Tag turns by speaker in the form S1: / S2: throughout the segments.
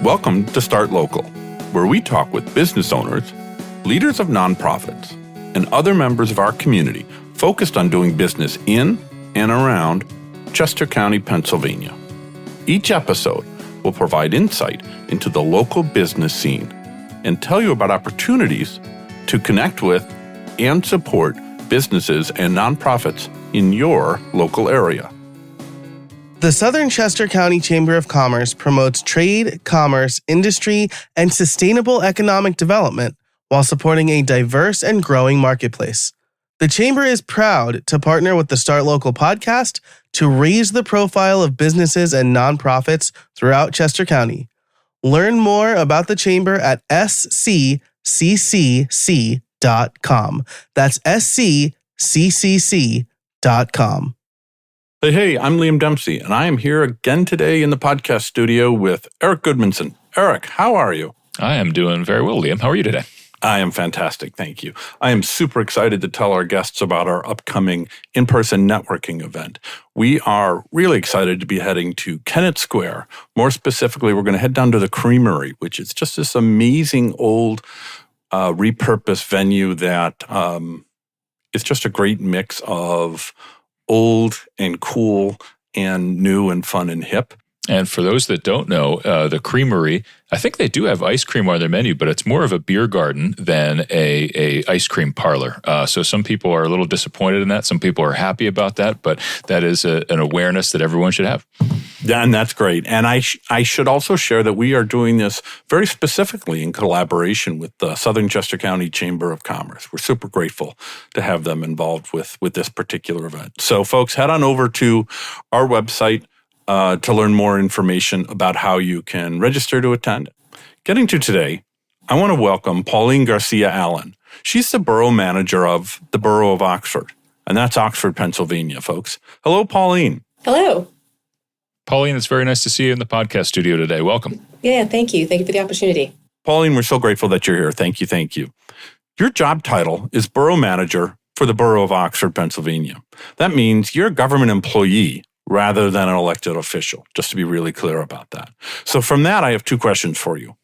S1: Welcome to Start Local, where we talk with business owners, leaders of nonprofits, and other members of our community focused on doing business in and around Chester County, Pennsylvania. Each episode will provide insight into the local business scene and tell you about opportunities to connect with and support businesses and nonprofits in your local area.
S2: The Southern Chester County Chamber of Commerce promotes trade, commerce, industry, and sustainable economic development while supporting a diverse and growing marketplace. The Chamber is proud to partner with the Start Local podcast to raise the profile of businesses and nonprofits throughout Chester County. Learn more about the Chamber at sccc.com. That's sccc.com.
S1: Hey, I'm Liam Dempsey, and I am here again today in the podcast studio with Eric Goodmanson. Eric, how are you?
S3: I am doing very well, Liam. How are you today?
S1: I am fantastic, thank you. I am super excited to tell our guests about our upcoming in-person networking event. We are really excited to be heading to Kennett Square. More specifically, we're going to head down to the Creamery, which is just this amazing old repurposed venue that is just a great mix of old and cool and new and fun and hip.
S3: And for those that don't know, the Creamery, I think they do have ice cream on their menu, but it's more of a beer garden than a ice cream parlor. So some people are a little disappointed in that. Some people are happy about that, but that is an awareness that everyone should have.
S1: Yeah, and that's great. And I should also share that we are doing this very specifically in collaboration with the Southern Chester County Chamber of Commerce. We're super grateful to have them involved with this particular event. So folks, head on over to our website to learn more information about how you can register to attend. Getting to today, I want to welcome Pauline Garcia-Allen. She's the Borough Manager of the Borough of Oxford, and that's Oxford, Pennsylvania, folks. Hello, Pauline.
S4: Hello.
S3: Pauline, it's very nice to see you in the podcast studio today. Welcome.
S4: Yeah, thank you. Thank you for the opportunity.
S1: Pauline, we're so grateful that you're here. Thank you, thank you. Your job title is Borough Manager for the Borough of Oxford, Pennsylvania. That means you're a government employee rather than an elected official, just to be really clear about that. So from that, I have two questions for you.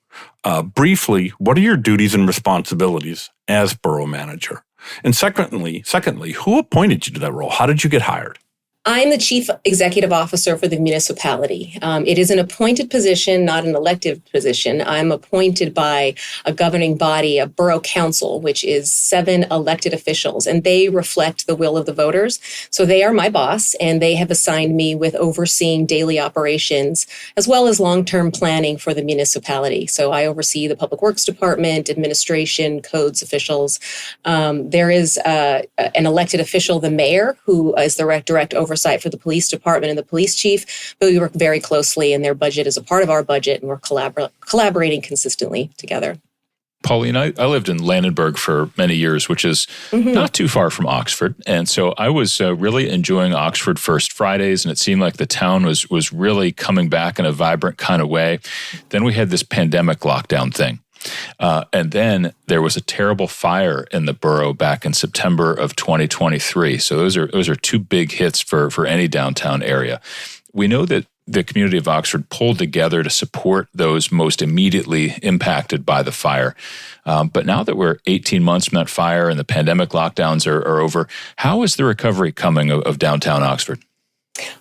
S1: Briefly, what are your duties and responsibilities as Borough Manager? And secondly, who appointed you to that role? How did you get hired?
S4: I'm the Chief Executive Officer for the municipality. It is an appointed position, not an elected position. I'm appointed by a governing body, a borough council, which is 7 elected officials, and they reflect the will of the voters. So they are my boss, and they have assigned me with overseeing daily operations as well as long-term planning for the municipality. So I oversee the Public Works Department, administration, codes officials. There is an elected official, the mayor, who is the direct oversight for the police department and the police chief, but we work very closely, and their budget is a part of our budget, and we're collaborating consistently together.
S3: Pauline, I lived in Landenberg for many years, which is not too far from Oxford. And so I was really enjoying Oxford First Fridays, and it seemed like the town was really coming back in a vibrant kind of way. Then we had this pandemic lockdown thing. And then there was a terrible fire in the borough back in September of 2023. So those are two big hits for any downtown area. We know that the community of Oxford pulled together to support those most immediately impacted by the fire. But now that we're 18 months from that fire and the pandemic lockdowns are over, how is the recovery coming of downtown Oxford?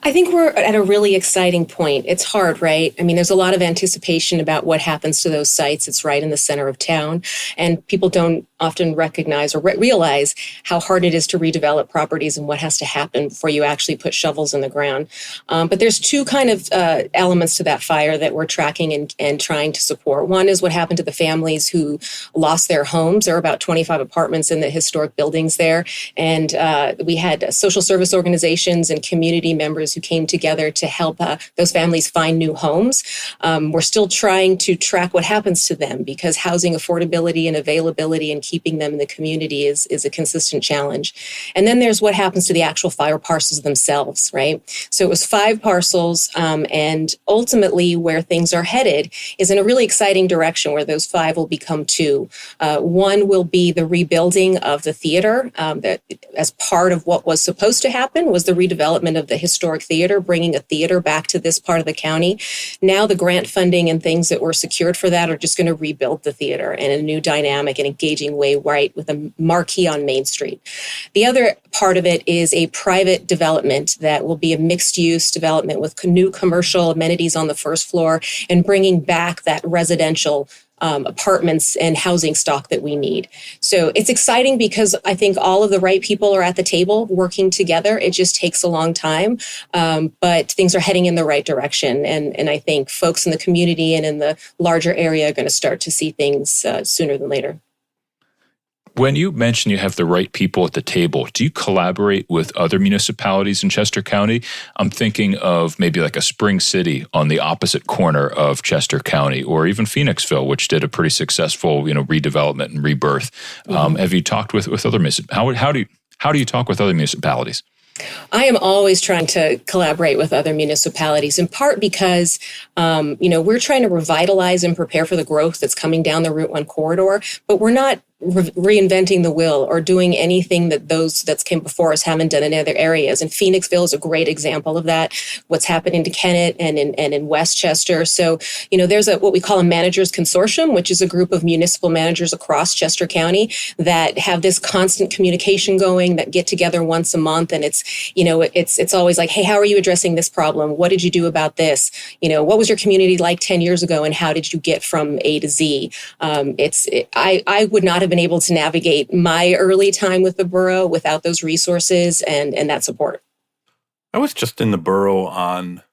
S4: I think we're at a really exciting point. It's hard, right? I mean, there's a lot of anticipation about what happens to those sites. It's right in the center of town, and people don't often recognize or realize how hard it is to redevelop properties and what has to happen before you actually put shovels in the ground. But there's two kind of elements to that fire that we're tracking and trying to support. One is what happened to the families who lost their homes. There are about 25 apartments in the historic buildings there, and we had social service organizations and community members who came together to help those families find new homes. We're still trying to track what happens to them because housing affordability and availability and keeping them in the community is a consistent challenge. And then there's what happens to the actual fire parcels themselves, right? So it was 5 parcels, and ultimately where things are headed is in a really exciting direction where those 5 will become 2. One will be the rebuilding of the theater, that as part of what was supposed to happen was the redevelopment of the historic theater, bringing a theater back to this part of the county. Now the grant funding and things that were secured for that are just going to rebuild the theater in a new dynamic and engaging way, right, with a marquee on Main Street. The other part of it is a private development that will be a mixed-use development with new commercial amenities on the first floor and bringing back that residential apartments and housing stock that we need. So it's exciting because I think all of the right people are at the table working together. It just takes a long time, but things are heading in the right direction. And I think folks in the community and in the larger area are going to start to see things sooner than later.
S3: When you mention you have the right people at the table, do you collaborate with other municipalities in Chester County? I'm thinking of maybe like a Spring City on the opposite corner of Chester County, or even Phoenixville, which did a pretty successful, redevelopment and rebirth. Have you talked with other municipalities? How do you talk with other municipalities?
S4: I am always trying to collaborate with other municipalities, in part because, we're trying to revitalize and prepare for the growth that's coming down the Route 1 corridor, but we're not reinventing the wheel or doing anything that those that came before us haven't done in other areas. And Phoenixville is a great example of that. What's happening to Kennett and in Westchester. So, there's what we call a managers consortium, which is a group of municipal managers across Chester County that have this constant communication going, that get together once a month. And it's always like, hey, how are you addressing this problem? What did you do about this? What was your community like 10 years ago? And how did you get from A to Z? I would not have been able to navigate my early time with the borough without those resources and that support.
S1: I was just in the borough on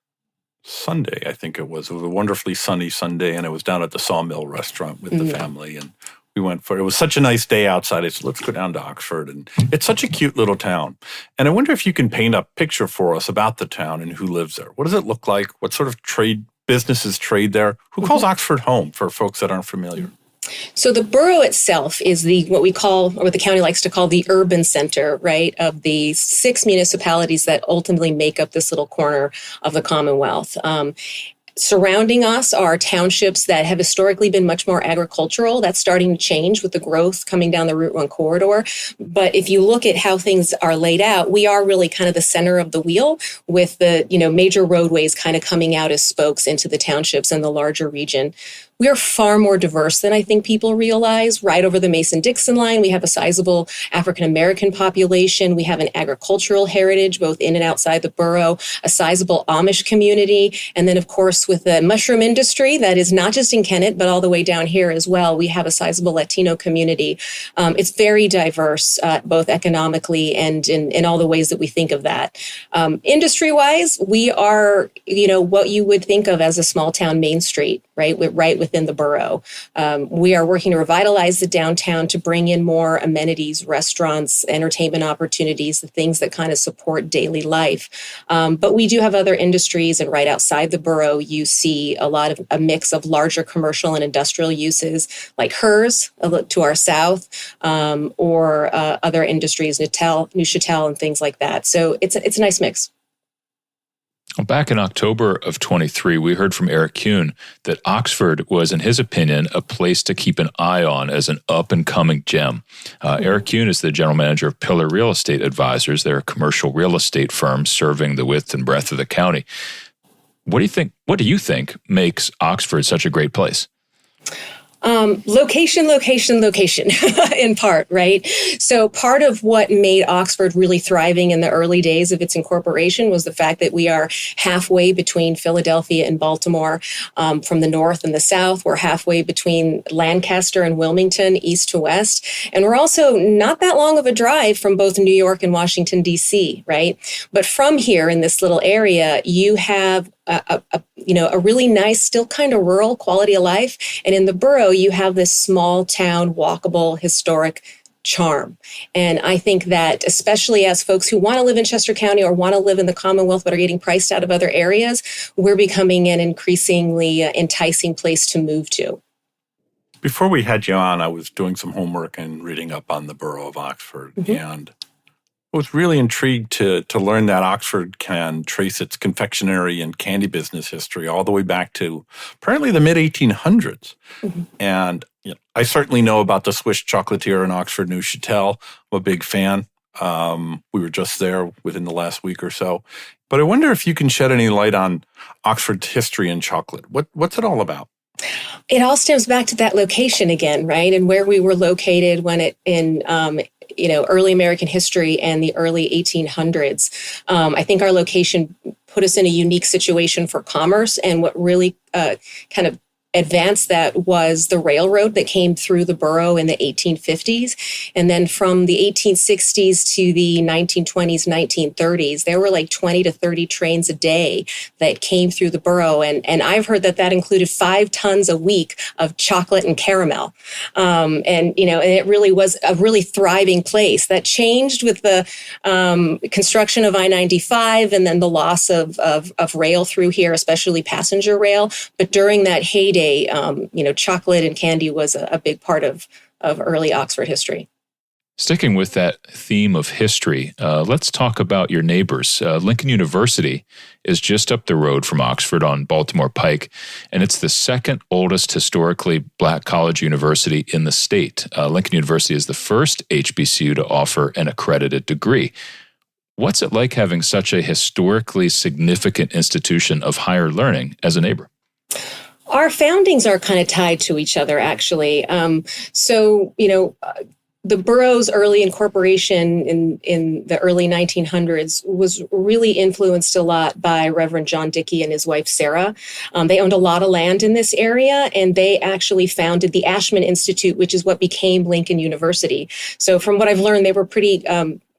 S1: Sunday, I think it was. It was a wonderfully sunny Sunday, and I was down at the Sawmill restaurant with the family, and we went it was such a nice day outside. I said, let's go down to Oxford. And it's such a cute little town. And I wonder if you can paint a picture for us about the town and who lives there. What does it look like? What sort of businesses trade there? Who calls Oxford home, for folks that aren't familiar?
S4: So the borough itself is what we call, or what the county likes to call, the urban center, right, of the 6 municipalities that ultimately make up this little corner of the Commonwealth. Surrounding us are townships that have historically been much more agricultural. That's starting to change with the growth coming down the Route 1 corridor. But if you look at how things are laid out, we are really kind of the center of the wheel, with the major roadways kind of coming out as spokes into the townships and the larger region. We are far more diverse than I think people realize. Right over the Mason-Dixon line, we have a sizable African-American population. We have an agricultural heritage, both in and outside the borough, a sizable Amish community. And then, of course, with the mushroom industry, that is not just in Kennett, but all the way down here as well, we have a sizable Latino community. It's very diverse, both economically and in all the ways that we think of that. Industry-wise, we are, what you would think of as a small town Main Street, right within the borough. We are working to revitalize the downtown to bring in more amenities, restaurants, entertainment opportunities, the things that kind of support daily life. But we do have other industries, and right outside the borough, you see a mix of larger commercial and industrial uses, like hers to our south, or other industries, Neuchâtel, and things like that. So it's a nice mix.
S3: Well, back in October of 23, we heard from Eric Kuhn that Oxford was, in his opinion, a place to keep an eye on as an up-and-coming gem. Eric Kuhn is the general manager of Pillar Real Estate Advisors. They're a commercial real estate firm serving the width and breadth of the county. What do you think makes Oxford such a great place? Location,
S4: in part, right? So part of what made Oxford really thriving in the early days of its incorporation was the fact that we are halfway between Philadelphia and Baltimore, from the north and the south. We're halfway between Lancaster and Wilmington, east to west. And we're also not that long of a drive from both New York and Washington, D.C., right? But from here in this little area, you have a really nice, still kind of rural quality of life. And in the borough, you have this small town, walkable, historic charm. And I think that especially as folks who want to live in Chester County or want to live in the Commonwealth but are getting priced out of other areas, we're becoming an increasingly enticing place to move to.
S1: Before we had you on, I was doing some homework and reading up on the Borough of Oxford, and I was really intrigued to learn that Oxford can trace its confectionery and candy business history all the way back to apparently the mid-1800s. And I certainly know about the Swiss chocolatier in Oxford, Neuchâtel. I'm a big fan. We were just there within the last week or so. But I wonder if you can shed any light on Oxford's history in chocolate. What's it all about?
S4: It all stems back to that location again, right? And where we were located when early American history and the early 1800s. I think our location put us in a unique situation for commerce. And what really kind of advanced that was the railroad that came through the borough in the 1850s. And then from the 1860s to the 1920s, 1930s, there were like 20 to 30 trains a day that came through the borough. And I've heard that included 5 tons a week of chocolate and caramel. And it really was a really thriving place. That changed with the construction of I-95 and then the loss of rail through here, especially passenger rail. But during that heyday, chocolate and candy was a big part of early Oxford history.
S3: Sticking with that theme of history, let's talk about your neighbors. Lincoln University is just up the road from Oxford on Baltimore Pike, and it's the second oldest historically black college university in the state. Lincoln University is the first HBCU to offer an accredited degree. What's it like having such a historically significant institution of higher learning as a neighbor?
S4: Our foundings are kind of tied to each other, actually. The borough's early incorporation in the early 1900s was really influenced a lot by Reverend John Dickey and his wife, Sarah. They owned a lot of land in this area, and they actually founded the Ashman Institute, which is what became Lincoln University. So from what I've learned, they were pretty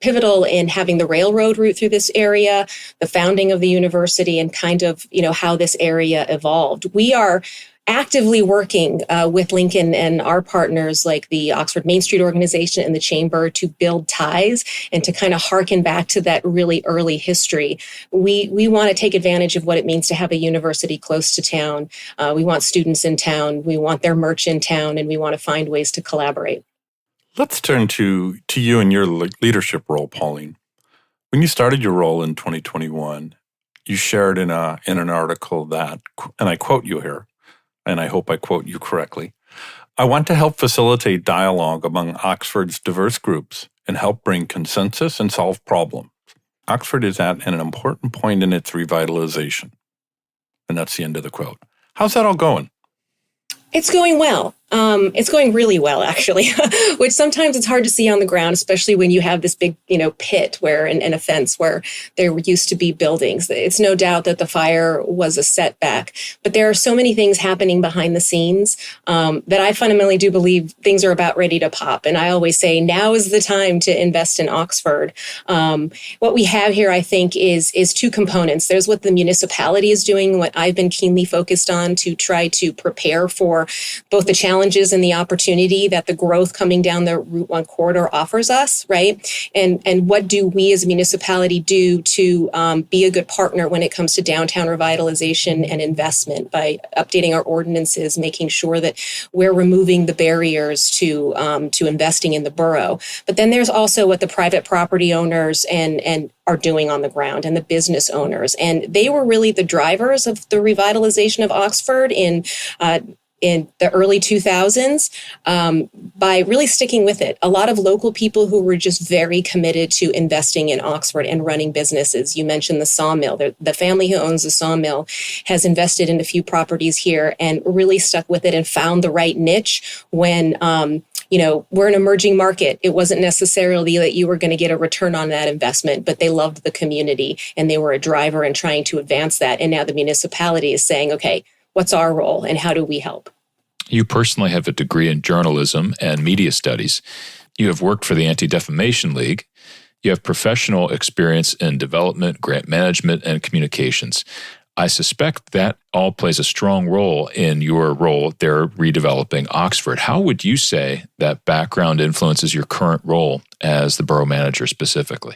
S4: pivotal in having the railroad route through this area, the founding of the university, and kind of, how this area evolved. We are actively working with Lincoln and our partners like the Oxford Main Street Organization and the Chamber to build ties and to kind of harken back to that really early history. We want to take advantage of what it means to have a university close to town. We want students in town. We want their merch in town, and we want to find ways to collaborate. Let's
S1: turn to you and your leadership role, Pauline. When you started your role in 2021, you shared in an article that, and I quote you here, and I hope I quote you correctly, "I want to help facilitate dialogue among Oxford's diverse groups and help bring consensus and solve problems. Oxford is at an important point in its revitalization." And that's the end of the quote. How's that all going?
S4: It's going well. It's going really well, actually, which sometimes it's hard to see on the ground, especially when you have this big, pit and a fence where there used to be buildings. It's no doubt that the fire was a setback, but there are so many things happening behind the scenes that I fundamentally do believe things are about ready to pop. And I always say now is the time to invest in Oxford. What we have here, I think, is 2 components. There's what the municipality is doing, what I've been keenly focused on to try to prepare for both the challenges and the opportunity that the growth coming down the Route 1 corridor offers us, right? And what do we as a municipality do to be a good partner when it comes to downtown revitalization and investment by updating our ordinances, making sure that we're removing the barriers to investing in the borough. But then there's also what the private property owners and are doing on the ground and the business owners. And they were really the drivers of the revitalization of Oxford in the early 2000s by really sticking with it. A lot of local people who were just very committed to investing in Oxford and running businesses. You mentioned the sawmill. The family who owns the sawmill has invested in a few properties here and really stuck with it and found the right niche when we're an emerging market. It wasn't necessarily that you were going to get a return on that investment, but they loved the community and they were a driver in trying to advance that. And now the municipality is saying, okay, what's our role and how do we help?
S3: You personally have a degree in journalism and media studies. You have worked for the Anti-Defamation League. You have professional experience in development, grant management, and communications. I suspect that all plays a strong role in your role there redeveloping Oxford. How would you say that background influences your current role as the borough manager specifically?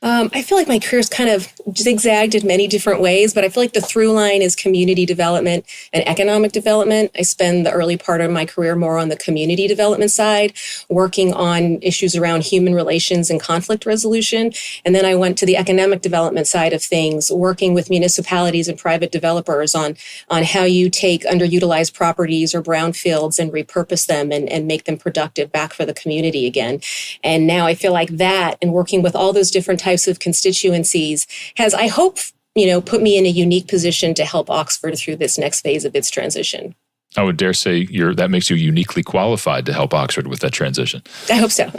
S4: I feel like my career's kind of zigzagged in many different ways, but I feel like the through line is community development and economic development. I spend the early part of my career more on the community development side, working on issues around human relations and conflict resolution. And then I went to the economic development side of things, working with municipalities and private developers on how you take underutilized properties or brownfields and repurpose them and make them productive back for the community again. And now I feel like that and working with all those different types of constituencies has, I hope, put me in a unique position to help Oxford through this next phase of its transition.
S3: I would dare say that makes you uniquely qualified to help Oxford with that transition.
S4: I hope so.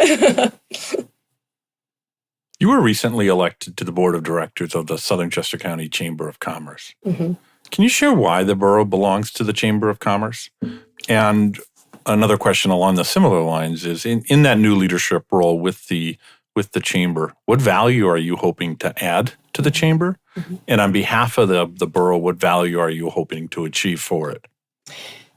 S1: You were recently elected to the board of directors of the Southern Chester County Chamber of Commerce. Mm-hmm. Can you share why the borough belongs to the Chamber of Commerce? And another question along the similar lines is, in that new leadership role with the chamber, what value are you hoping to add to the chamber? Mm-hmm. And on behalf of the borough, what value are you hoping to achieve for it?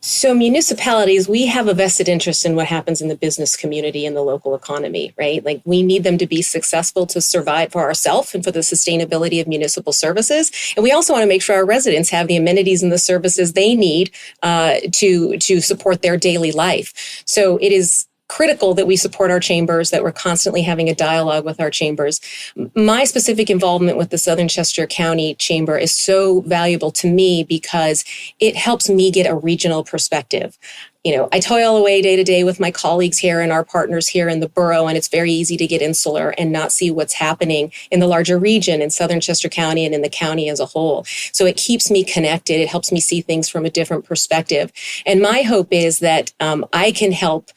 S4: So municipalities, we have a vested interest in what happens in the business community and the local economy, right? Like we need them to be successful to survive for ourselves and for the sustainability of municipal services. And we also want to make sure our residents have the amenities and the services they need to support their daily life. So it is critical that we support our chambers, that we're constantly having a dialogue with our chambers. My specific involvement with the Southern Chester County Chamber is so valuable to me because it helps me get a regional perspective. I toil away day to day with my colleagues here and our partners here in the borough, and it's very easy to get insular and not see what's happening in the larger region in Southern Chester County and in the county as a whole. So it keeps me connected. It helps me see things from a different perspective. And my hope is that I can help,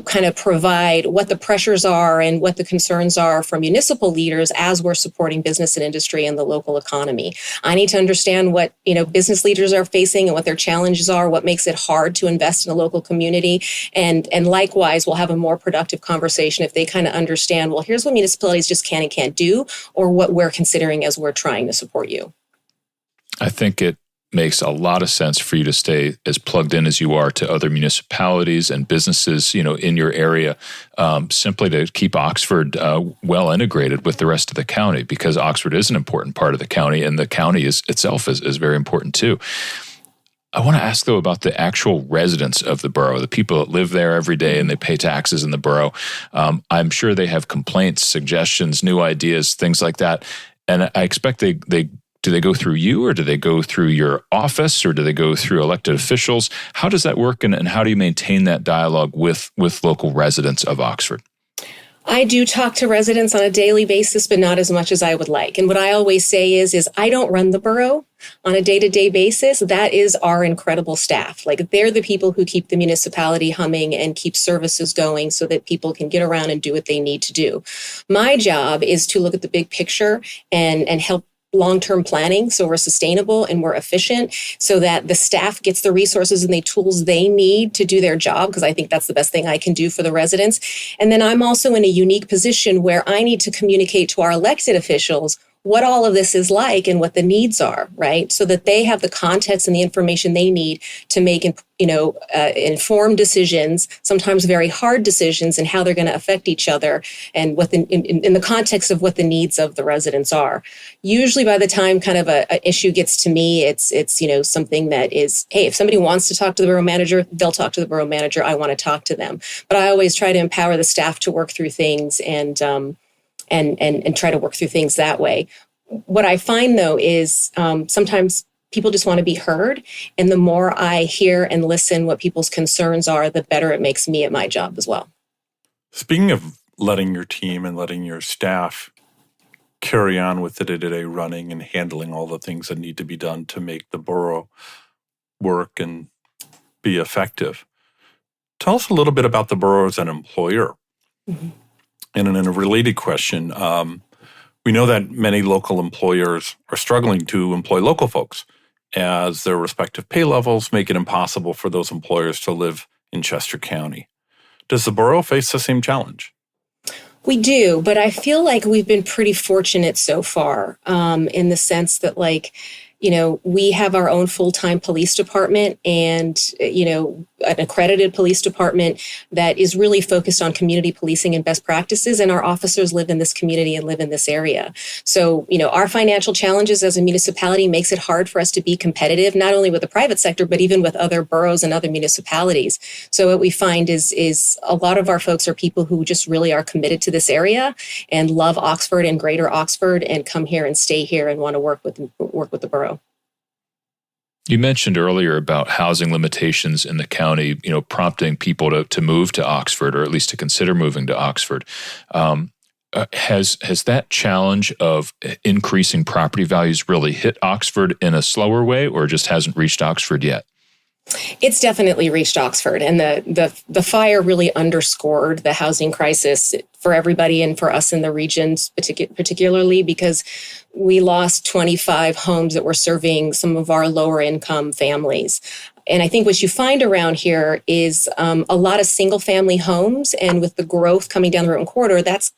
S4: kind of provide what the pressures are and what the concerns are for municipal leaders as we're supporting business and industry and the local economy. I need to understand what, business leaders are facing and what their challenges are, what makes it hard to invest in a local community. And likewise, we'll have a more productive conversation if they kind of understand, well, here's what municipalities just can and can't do, or what we're considering as we're trying to support you.
S3: I think it makes a lot of sense for you to stay as plugged in as you are to other municipalities and businesses, in your area, simply to keep Oxford well integrated with the rest of the county, because Oxford is an important part of the county, and the county itself is very important too. I want to ask, though, about the actual residents of the borough, the people that live there every day and they pay taxes in the borough. I'm sure they have complaints, suggestions, new ideas, things like that. And I expect do they go through you, or do they go through your office, or do they go through elected officials? How does that work, and how do you maintain that dialogue with local residents of Oxford?
S4: I do talk to residents on a daily basis, but not as much as I would like. And what I always say is I don't run the borough on a day-to-day basis. That is our incredible staff. Like, they're the people who keep the municipality humming and keep services going so that people can get around and do what they need to do. My job is to look at the big picture and help long-term planning so we're sustainable and we're efficient, so that the staff gets the resources and the tools they need to do their job, because I think that's the best thing I can do for the residents. And then I'm also in a unique position where I need to communicate to our elected officials what all of this is like and what the needs are, right? So that they have the context and the information they need to make, informed decisions, sometimes very hard decisions, and how they're going to affect each other, and what in the context of what the needs of the residents are. Usually, by the time kind of a issue gets to me, it's something that is, hey, if somebody wants to talk to the borough manager, they'll talk to the borough manager. I want to talk to them, but I always try to empower the staff to work through things and try to work through things that way. What I find, though, is sometimes people just want to be heard. And the more I hear and listen what people's concerns are, the better it makes me at my job as well.
S1: Speaking of letting your team and letting your staff carry on with the day-to-day running and handling all the things that need to be done to make the borough work and be effective, tell us a little bit about the borough as an employer. Mm-hmm. And in a related question, we know that many local employers are struggling to employ local folks, as their respective pay levels make it impossible for those employers to live in Chester County. Does the borough face the same challenge?
S4: We do, but I feel like we've been pretty fortunate so far, in the sense that, We have our own full-time police department and, an accredited police department that is really focused on community policing and best practices. And our officers live in this community and live in this area. So, our financial challenges as a municipality makes it hard for us to be competitive, not only with the private sector, but even with other boroughs and other municipalities. So what we find is a lot of our folks are people who just really are committed to this area and love Oxford and Greater Oxford and come here and stay here and want to work with the borough.
S3: You mentioned earlier about housing limitations in the county, prompting people to move to Oxford, or at least to consider moving to Oxford. Has that challenge of increasing property values really hit Oxford in a slower way, or just hasn't reached Oxford yet?
S4: It's definitely reached Oxford, and the fire really underscored the housing crisis for everybody and for us in the regions, particularly because we lost 25 homes that were serving some of our lower income families. And I think what you find around here is a lot of single family homes, and with the growth coming down the Route Corridor, that's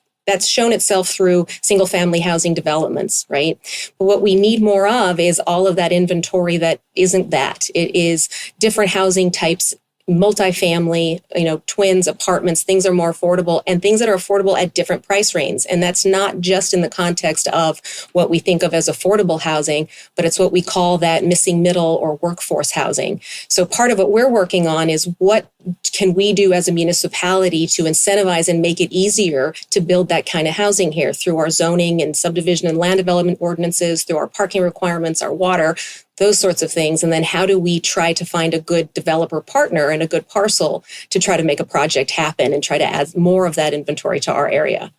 S4: shown itself through single family housing developments, right? But what we need more of is all of that inventory that isn't that. It is different housing types, multifamily, twins, apartments, things are more affordable, and things that are affordable at different price ranges. And that's not just in the context of what we think of as affordable housing, but it's what we call that missing middle or workforce housing. So part of what we're working on is what can we do as a municipality to incentivize and make it easier to build that kind of housing here through our zoning and subdivision and land development ordinances, through our parking requirements, our water, those sorts of things. And then how do we try to find a good developer partner and a good parcel to try to make a project happen and try to add more of that inventory to our area?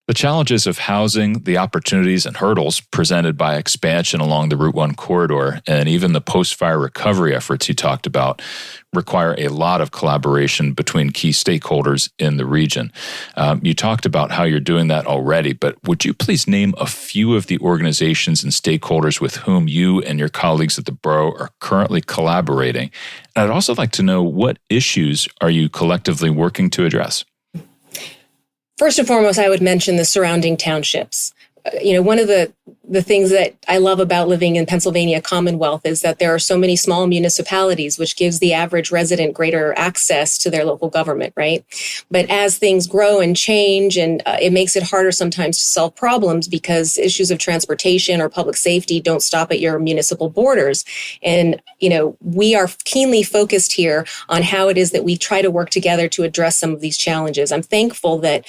S3: The challenges of housing, the opportunities and hurdles presented by expansion along the Route 1 corridor, and even the post-fire recovery efforts you talked about require a lot of collaboration between key stakeholders in the region. You talked about how you're doing that already, but would you please name a few of the organizations and stakeholders with whom you and your colleagues at the borough are currently collaborating? And I'd also like to know, what issues are you collectively working to address?
S4: First and foremost, I would mention the surrounding townships. One of the things that I love about living in Pennsylvania Commonwealth is that there are so many small municipalities, which gives the average resident greater access to their local government, right? But as things grow and change, and it makes it harder sometimes to solve problems because issues of transportation or public safety don't stop at your municipal borders. And, we are keenly focused here on how it is that we try to work together to address some of these challenges. I'm thankful that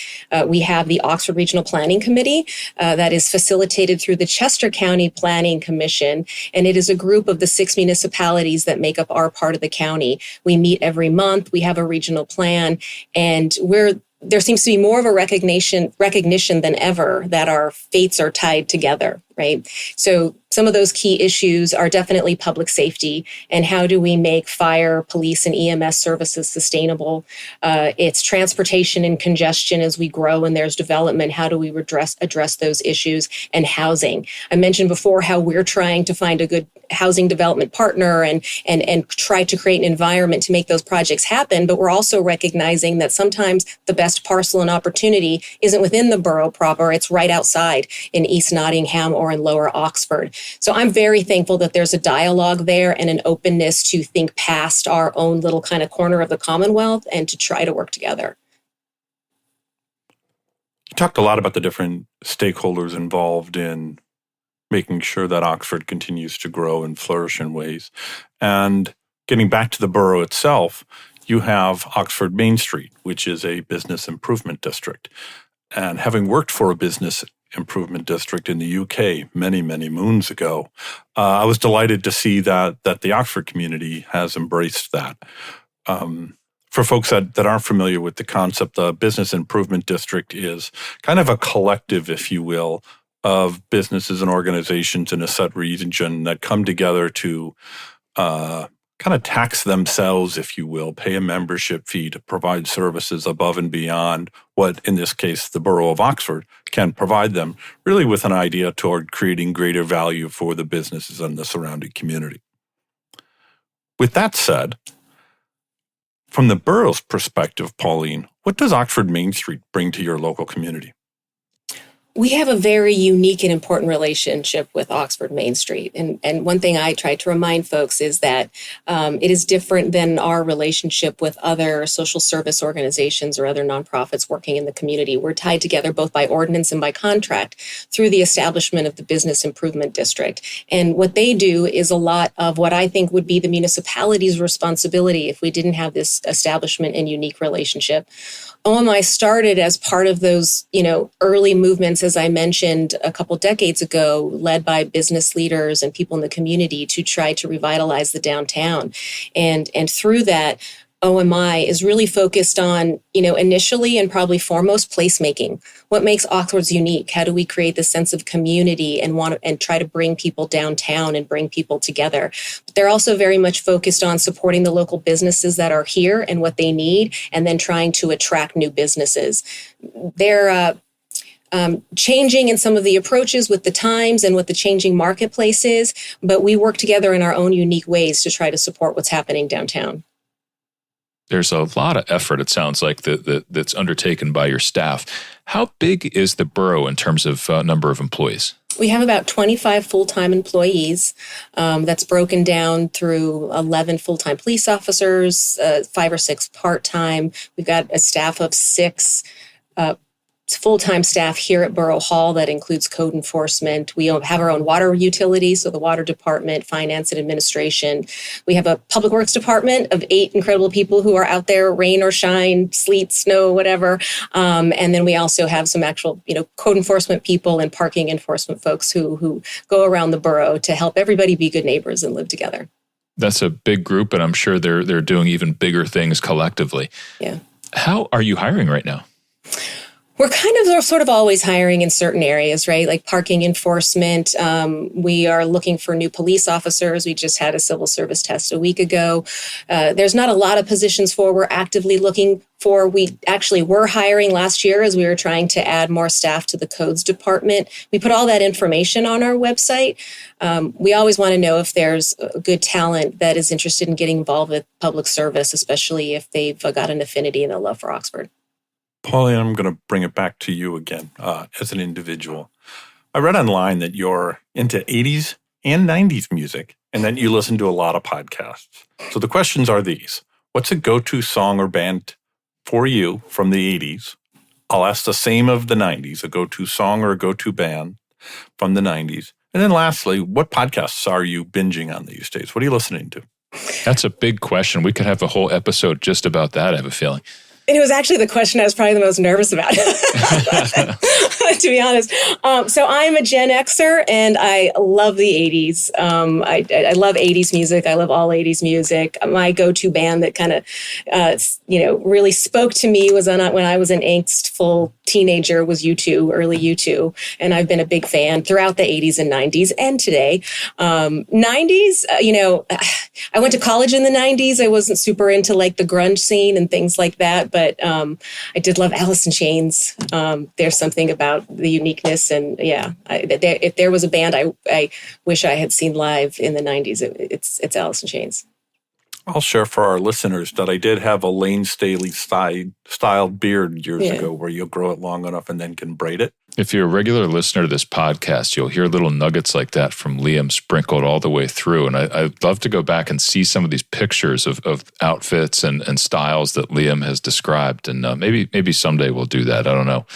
S4: we have the Oxford Regional Planning Committee that is facilitated through the Chester County Planning Commission, and it is a group of the 6 municipalities that make up our part of the county. We meet every month, we have a regional plan, and there seems to be more of a recognition than ever that our fates are tied together, right? So some of those key issues are definitely public safety and how do we make fire, police, and EMS services sustainable. It's transportation and congestion as we grow and there's development. How do we address those issues? And housing. I mentioned before how we're trying to find a good housing development partner and try to create an environment to make those projects happen. But we're also recognizing that sometimes the best parcel and opportunity isn't within the borough proper. It's right outside in East Nottingham or in Lower Oxford. So I'm very thankful that there's a dialogue there and an openness to think past our own little kind of corner of the Commonwealth and to try to work together.
S1: You talked a lot about the different stakeholders involved in making sure that Oxford continues to grow and flourish in ways. And getting back to the borough itself, you have Oxford Main Street, which is a business improvement district. And having worked for a business improvement district in the UK many, many moons ago, I was delighted to see that the Oxford community has embraced that. For folks that aren't familiar with the concept, the business improvement district is kind of a collective, if you will, of businesses and organizations in a set region that come together to kind of tax themselves, if you will, pay a membership fee to provide services above and beyond what, in this case, the Borough of Oxford can provide them, really with an idea toward creating greater value for the businesses and the surrounding community. With that said, from the borough's perspective, Pauline, what does Oxford Main Street bring to your local community?
S4: We have a very unique and important relationship with Oxford Main Street. And one thing I try to remind folks is that it is different than our relationship with other social service organizations or other nonprofits working in the community. We're tied together both by ordinance and by contract through the establishment of the Business Improvement District. And what they do is a lot of what I think would be the municipality's responsibility if we didn't have this establishment and unique relationship. OMI started as part of those, early movements, as I mentioned a couple decades ago, led by business leaders and people in the community to try to revitalize the downtown. And through that, OMI is really focused on, initially and probably foremost, placemaking. What makes Oxford's unique? How do we create this sense of community and try to bring people downtown and bring people together? But they're also very much focused on supporting the local businesses that are here and what they need, and then trying to attract new businesses. They're changing in some of the approaches with the times and with the changing marketplace is, but we work together in our own unique ways to try to support what's happening downtown.
S3: There's a lot of effort, it sounds like, that's undertaken by your staff. How big is the borough in terms of number of employees?
S4: We have about 25 full-time employees. That's broken down through 11 full-time police officers, 5 or 6 part-time. We've got a staff of 6 full-time staff here at Borough Hall that includes code enforcement. We have our own water utility, so the water department, finance and administration. We have a public works department of 8 incredible people who are out there, rain or shine, sleet, snow, whatever. And then we also have some actual, code enforcement people and parking enforcement folks who go around the borough to help everybody be good neighbors and live together.
S3: That's a big group, and I'm sure they're doing even bigger things collectively.
S4: Yeah.
S3: How are you hiring right now?
S4: We're sort of always hiring in certain areas, right? Like parking enforcement. We are looking for new police officers. We just had a civil service test a week ago. There's not a lot of positions we're actively looking for. We actually were hiring last year as we were trying to add more staff to the codes department. We put all that information on our website. We always want to know if there's good talent that is interested in getting involved with public service, especially if they've got an affinity and a love for Oxford.
S1: Pauline, I'm going to bring it back to you again as an individual. I read online that you're into 80s and 90s music and that you listen to a lot of podcasts. So the questions are these. What's a go-to song or band for you from the 80s? I'll ask the same of the 90s, a go-to song or a go-to band from the 90s. And then lastly, what podcasts are you binging on these days? What are you listening to?
S3: That's a big question. We could have a whole episode just about that, I have a feeling.
S4: And it was actually the question I was probably the most nervous about, to be honest. So I'm a Gen Xer, and I love the 80s. I love 80s music. I love all 80s music. My go-to band that kind of, really spoke to me was when I was an angstful teenager was U2, early U2. And I've been a big fan throughout the 80s and 90s and today. 90s, I went to college in the 90s. I wasn't super into like the grunge scene and things like that. But I did love Alice in Chains. There's something about the uniqueness. And if there was a band I wish I had seen live in the 90s, it's Alice in Chains.
S1: I'll share for our listeners that I did have a Lane Staley styled beard years ago where you'll grow it long enough and then can braid it.
S3: If you're a regular listener to this podcast, you'll hear little nuggets like that from Liam sprinkled all the way through. And I'd love to go back and see some of these pictures of outfits and styles that Liam has described. And maybe someday we'll do that. I don't know.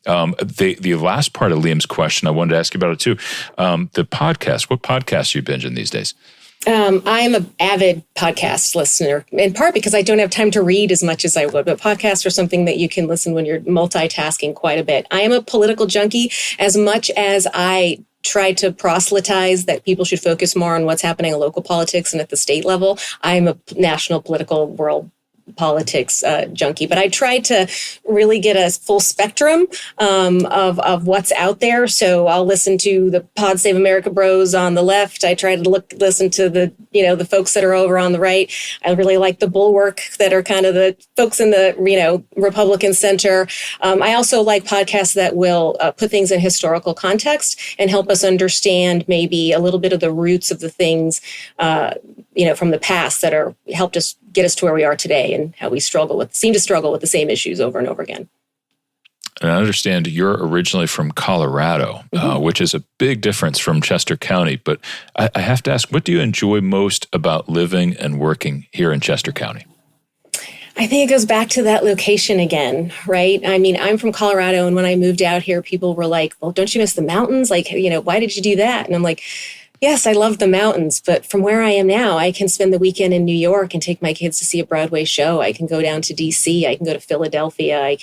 S3: The last part of Liam's question, I wanted to ask you about it too. The podcast, what podcasts are you binging these days?
S4: I am an avid podcast listener, in part because I don't have time to read as much as I would, but podcasts are something that you can listen when you're multitasking quite a bit. I am a political junkie as much as I try to proselytize that people should focus more on what's happening in local politics and at the state level. I am a national political world politics junkie, but I try to really get a full spectrum of what's out there. So I'll listen to the Pod Save America bros on the left. I try to listen to the folks that are over on the right. I really like the Bulwark that are kind of the folks in the Republican center. I also like podcasts that will put things in historical context and help us understand maybe a little bit of the roots of the things from the past that are helped us get us to where we are today and how we seem to struggle with the same issues over and over again.
S3: And I understand you're originally from Colorado, which is a big difference from Chester County. But I have to ask, what do you enjoy most about living and working here in Chester County?
S4: I think it goes back to that location again, right? I mean, I'm from Colorado, and when I moved out here, people were like, well, don't you miss the mountains? Like, why did you do that? And I'm like, yes, I love the mountains, but from where I am now, I can spend the weekend in New York and take my kids to see a Broadway show. I can go down to DC. I can go to Philadelphia.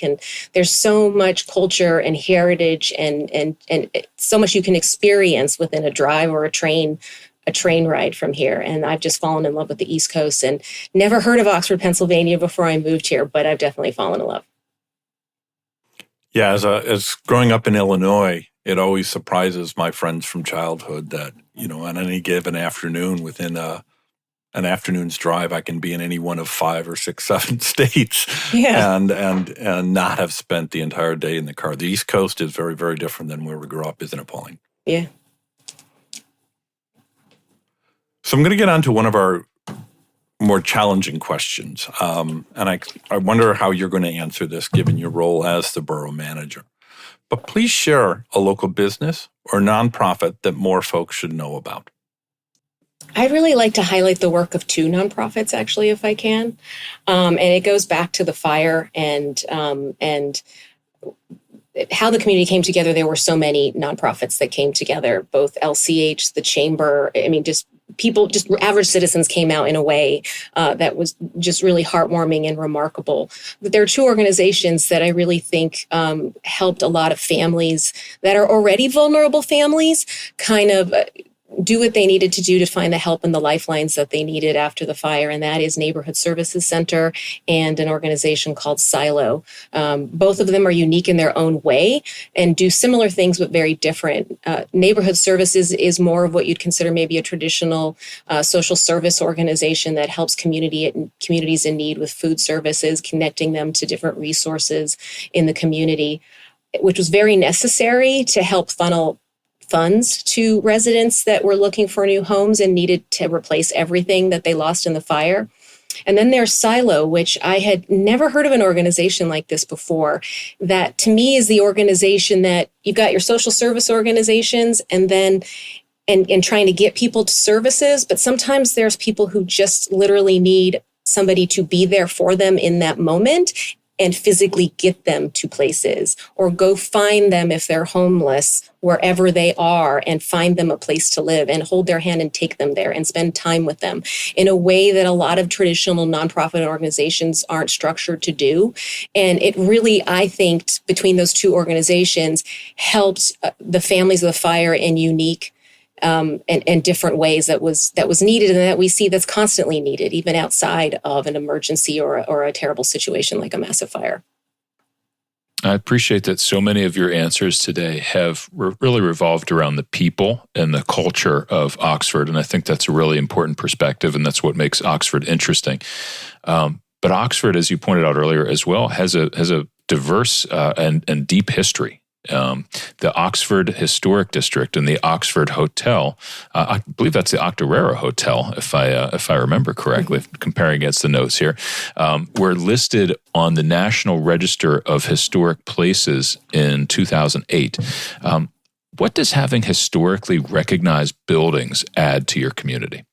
S4: There's so much culture and heritage and so much you can experience within a drive or a train ride from here. And I've just fallen in love with the East Coast and never heard of Oxford, Pennsylvania before I moved here, but I've definitely fallen in love.
S1: Yeah, as growing up in Illinois, it always surprises my friends from childhood that, on any given afternoon, within an afternoon's drive, I can be in any one of 5 or 6, 7 states, and not have spent the entire day in the car. The East Coast is very, very different than where we grew up, isn't it, Pauline?
S4: Yeah.
S1: So I'm going to get on to one of our more challenging questions, and I wonder how you're going to answer this given your role as the borough manager. But please share a local business or nonprofit that more folks should know about.
S4: I'd really like to highlight the work of 2 nonprofits, actually, if I can. And it goes back to the fire and how the community came together. There were so many nonprofits that came together, both LCH, the Chamber. I mean, just average citizens came out in a way that was just really heartwarming and remarkable. But there are 2 organizations that I really think helped a lot of families that are already vulnerable families kind of do what they needed to do to find the help and the lifelines that they needed after the fire. And that is Neighborhood Services Center and an organization called Silo. Both of them are unique in their own way and do similar things, but very different. Neighborhood Services is more of what you'd consider maybe a traditional social service organization that helps communities in need with food services, connecting them to different resources in the community, which was very necessary to help funnel funds to residents that were looking for new homes and needed to replace everything that they lost in the fire. And then there's Silo, which I had never heard of an organization like this before. That to me is the organization that you've got your social service organizations and then and trying to get people to services. But sometimes there's people who just literally need somebody to be there for them in that moment and physically get them to places or go find them if they're homeless wherever they are and find them a place to live and hold their hand and take them there and spend time with them in a way that a lot of traditional nonprofit organizations aren't structured to do. And it really, I think, between those 2 organizations helped the families of the fire in unique and different ways that was needed and that we see that's constantly needed, even outside of an emergency or a terrible situation like a massive fire.
S3: I appreciate that so many of your answers today have really revolved around the people and the culture of Oxford. And I think that's a really important perspective, and that's what makes Oxford interesting. But Oxford, as you pointed out earlier as well, has a diverse and deep history. The Oxford Historic District and the Oxford Hotel, I believe that's the Octorara Hotel, if I remember correctly, comparing against the notes here, were listed on the National Register of Historic Places in 2008. What does having historically recognized buildings add to your community?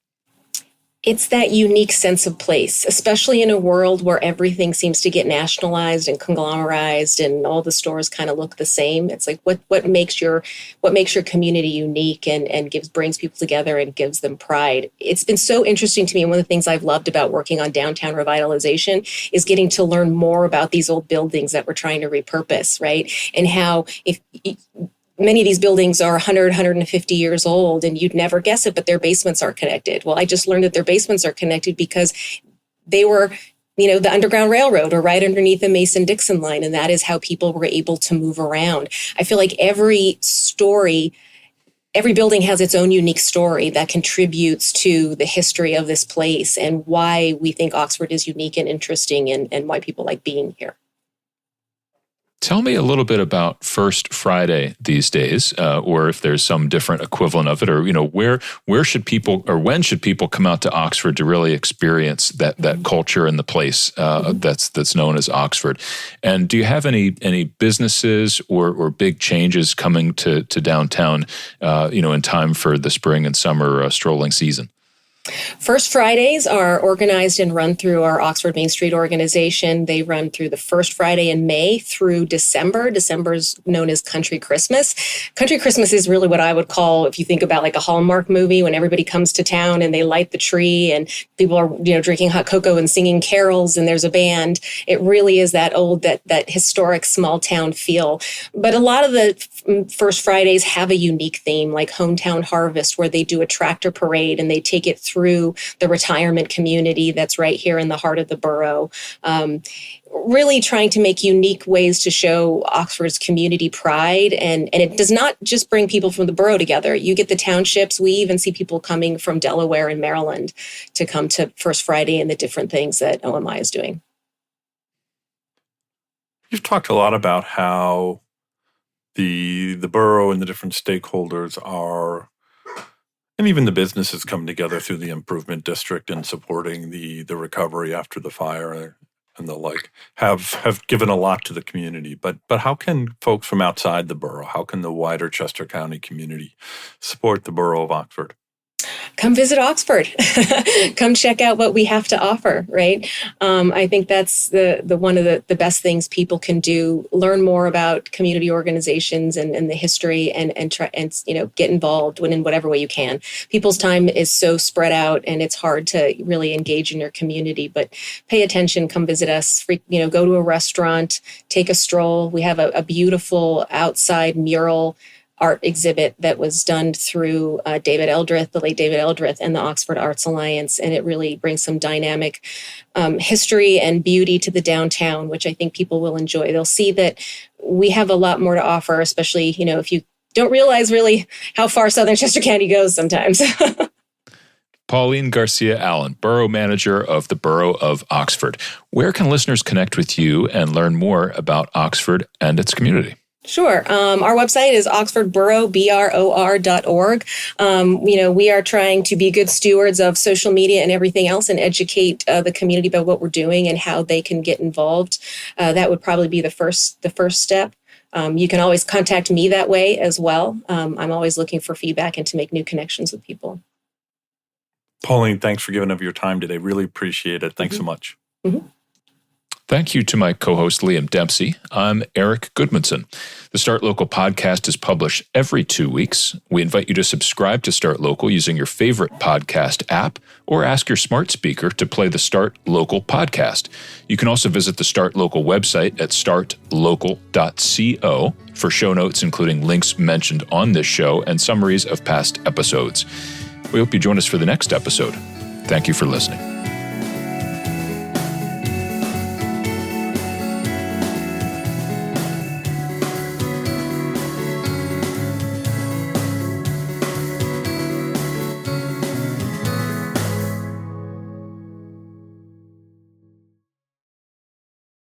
S4: It's that unique sense of place, especially in a world where everything seems to get nationalized and conglomerized and all the stores kind of look the same. It's like what makes your community unique and brings people together and gives them pride. It's been so interesting to me. And one of the things I've loved about working on downtown revitalization is getting to learn more about these old buildings that we're trying to repurpose, right? And how many of these buildings are 100, 150 years old, and you'd never guess it, but their basements are connected. Well, I just learned that their basements are connected because they were, the Underground Railroad or right underneath the Mason-Dixon line, and that is how people were able to move around. I feel like every building has its own unique story that contributes to the history of this place and why we think Oxford is unique and interesting and why people like being here.
S3: Tell me a little bit about First Friday these days, or if there's some different equivalent of it, or where should people, or when should people come out to Oxford to really experience that culture and the place that's known as Oxford? And do you have any businesses or big changes coming to downtown, in time for the spring and summer strolling season?
S4: First Fridays are organized and run through our Oxford Main Street organization. They run through the first Friday in May through December. December is known as Country Christmas. Country Christmas is really what I would call, if you think about like a Hallmark movie, when everybody comes to town and they light the tree and people are, drinking hot cocoa and singing carols and there's a band. It really is that historic small town feel. But a lot of the First Fridays have a unique theme, like Hometown Harvest, where they do a tractor parade and they take it through the retirement community that's right here in the heart of the borough. Really trying to make unique ways to show Oxford's community pride. And it does not just bring people from the borough together. You get the townships. We even see people coming from Delaware and Maryland to come to First Friday and the different things that OMI is doing.
S1: You've talked a lot about how the borough and the different stakeholders are, and even the businesses come together through the improvement district and supporting the recovery after the fire and the like, have given a lot to the community. But how can folks from outside the borough, how can the wider Chester County community support the Borough of Oxford?
S4: Come visit Oxford. Come check out what we have to offer, right? I think that's the one of the best things people can do. Learn more about community organizations and the history and try and get involved in whatever way you can. People's time is so spread out and it's hard to really engage in your community, but pay attention, come visit us, go to a restaurant, take a stroll. We have a beautiful outside mural art exhibit that was done through the late David Eldrith, and the Oxford Arts Alliance. And it really brings some dynamic history and beauty to the downtown, which I think people will enjoy. They'll see that we have a lot more to offer, especially, if you don't realize really how far Southern Chester County goes sometimes.
S3: Pauline Garcia-Allen, Borough Manager of the Borough of Oxford. Where can listeners connect with you and learn more about Oxford and its community?
S4: Sure. Our website is oxfordborough.org. We are trying to be good stewards of social media and everything else and educate the community about what we're doing and how they can get involved. That would probably be the first step. You can always contact me that way as well. I'm always looking for feedback and to make new connections with people.
S1: Pauline, thanks for giving up your time today. Really appreciate it. Thanks so much.
S4: Mm-hmm.
S3: Thank you to my co-host, Liam Dempsey. I'm Eric Goodmanson. The Start Local podcast is published every 2 weeks. We invite you to subscribe to Start Local using your favorite podcast app or ask your smart speaker to play the Start Local podcast. You can also visit the Start Local website at startlocal.co for show notes, including links mentioned on this show and summaries of past episodes. We hope you join us for the next episode. Thank you for listening.